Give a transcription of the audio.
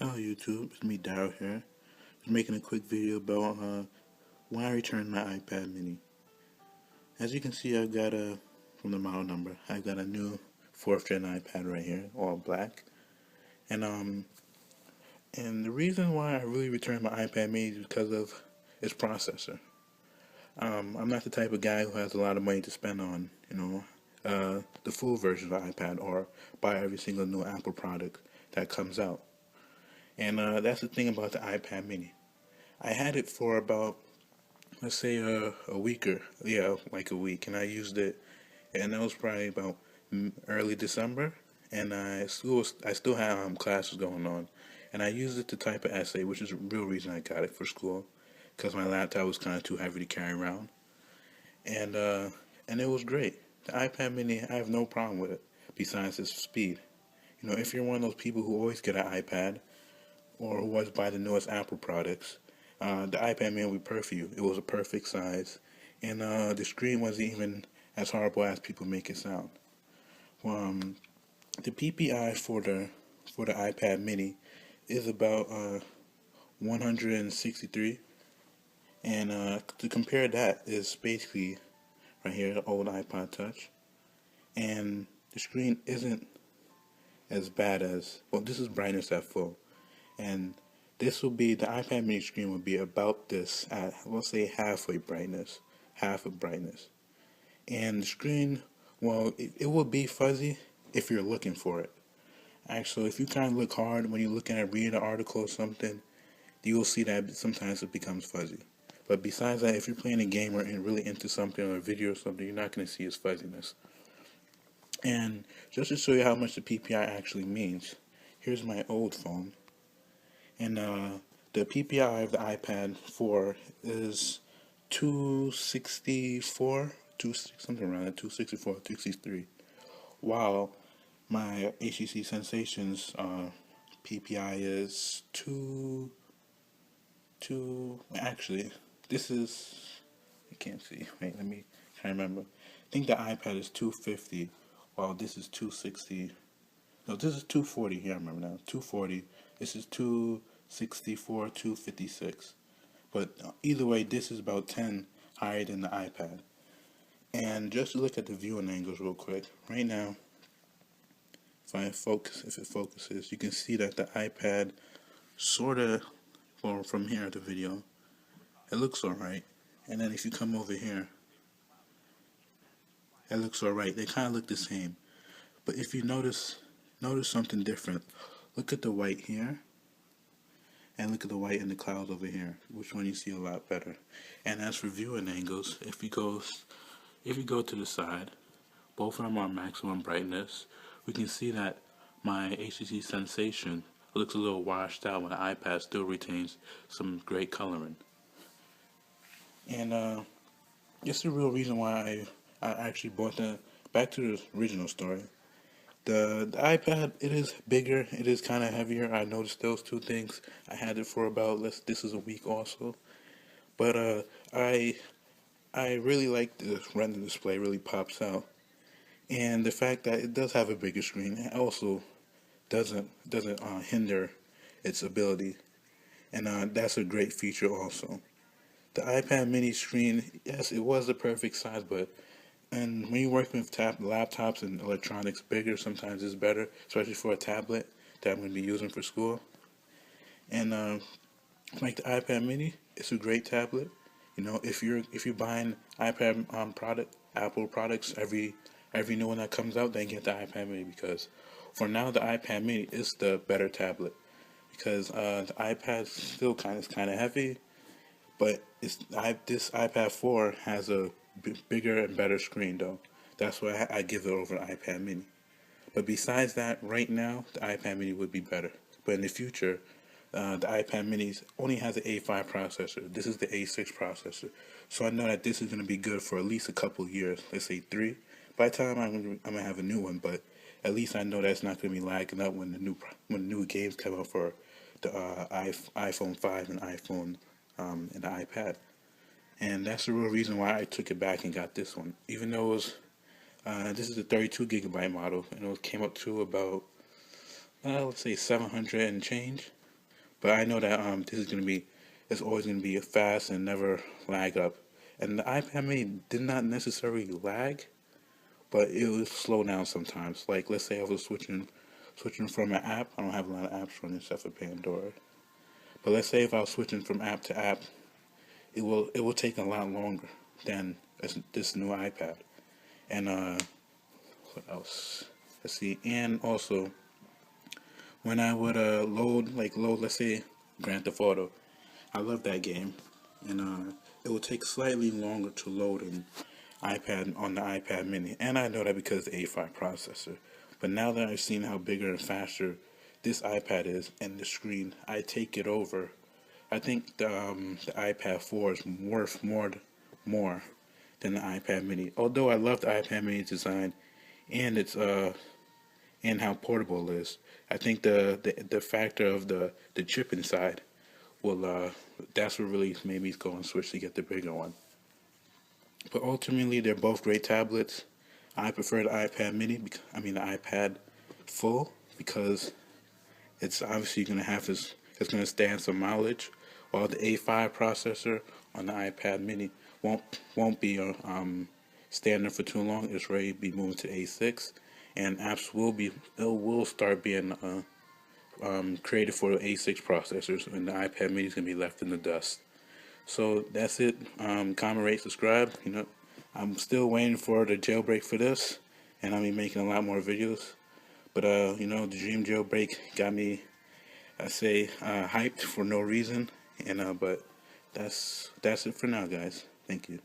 Hello YouTube, it's me Daryl here. Just making a quick video about why I returned my iPad mini. As you can see, I've got from the model number, I've got a new 4th gen iPad right here, all black. And and the reason why I really returned my iPad mini is because of its processor. I'm not the type of guy who has a lot of money to spend on, the full version of the iPad or buy every single new Apple product that comes out. And that's the thing about the iPad mini. I had it for about, let's say, a week or, yeah, like a week, and I used it, and that was probably about early December, and I still had classes going on, and I used it to type an essay, which is the real reason I got it for school, because my laptop was kind of too heavy to carry around, and and it was great. The iPad mini, I have no problem with it, besides its speed. If you're one of those people who always get an iPad, or who always buy the newest Apple products, the iPad mini would be perfect for you. It was a perfect size, and the screen wasn't even as horrible as people make it sound. Um, the PPI for the iPad mini is about 163, and to compare that is basically right here the old iPod Touch, and the screen isn't as bad as, well, this is brightness at full, and this will be, the iPad mini screen will be about this at, let's say, half of brightness. And the screen, well, it will be fuzzy if you're looking for it. Actually, if you kind of look hard when you're looking at reading an article or something, you'll see that sometimes it becomes fuzzy. But besides that, if you're playing a game or really into something or a video or something, you're not going to see its fuzziness. And just to show you how much the PPI actually means, here's my old phone. And the PPI of the iPad 4 is 264, something around that, 264, 263. While my HTC Sensations PPI is actually, this is, I can't see, wait, let me try to remember. I think the iPad is 250, while this is 260. No, this is 240. Yeah, I remember now. 240. This is 264, 256. But either way, this is about 10 higher than the iPad. And just to look at the viewing angles real quick. Right now, if it focuses, you can see that the iPad sort of, well, from here at the video, it looks alright. And then if you come over here, it looks alright. They kind of look the same. But if you notice something different. Look at the white here, and look at the white in the clouds over here. Which one you see a lot better? And as for viewing angles, if you go to the side, both of them are maximum brightness. We can see that my HTC Sensation looks a little washed out when the iPad still retains some great coloring. And this is the real reason why I actually bought the, back to the original story. The iPad, it is bigger, it is kind of heavier. I noticed those two things. I had it for about, this is a week also. But I really like the Retina display, really pops out. And the fact that it does have a bigger screen, it also doesn't hinder its ability. And that's a great feature also. The iPad mini screen, yes, it was the perfect size, but and when you're working with laptops and electronics, bigger sometimes is better, especially for a tablet that I'm going to be using for school. And like the iPad Mini, it's a great tablet. If you're buying iPad Apple products, every new one that comes out, then get the iPad Mini, because for now the iPad Mini is the better tablet, because the iPad still kind of heavy, but this iPad 4 has a bigger and better screen though. That's why I give it over the iPad mini. But besides that, right now, the iPad mini would be better. But in the future, the iPad mini only has an A5 processor. This is the A6 processor. So I know that this is going to be good for at least a couple years. Let's say 3. By the time I'm going to have a new one, but at least I know that's not going to be lagging up when the new games come out for the iPhone 5 and iPhone and the iPad. And that's the real reason why I took it back and got this one. Even though it was, this is a 32 gigabyte model, and it came up to about, let's say 700 and change. But I know that this is gonna be, it's always gonna be fast and never lag up. And the iPad mini did not necessarily lag, but it would slow down sometimes. Like let's say I was switching from an app. I don't have a lot of apps running except for Pandora. But let's say if I was switching from app to app, it will take a lot longer than this new iPad. And what else? Let's see. And also, when I would load, let's say Grand Theft Auto, I love that game, and it will take slightly longer to load an iPad on the iPad Mini, and I know that because of the A5 processor. But now that I've seen how bigger and faster this iPad is and the screen, I take it over. I think the iPad 4 is worth more than the iPad Mini. Although I love the iPad Mini design and its and how portable it is, I think the factor of the chip inside will that's what really made me go and switch to get the bigger one. But ultimately, they're both great tablets. I prefer the iPad Mini, the iPad Full, because it's obviously going to have it's going to stand some mileage, while the A5 processor on the iPad Mini won't be standard for too long. It's ready to be moving to A6, and apps will start being created for A6 processors, and the iPad Mini is going to be left in the dust. So that's it. Comment, rate, subscribe. I'm still waiting for the jailbreak for this, and I'll be making a lot more videos. But the Dream jailbreak got me, I say, hyped for no reason. And but that's it for now, guys. Thank you.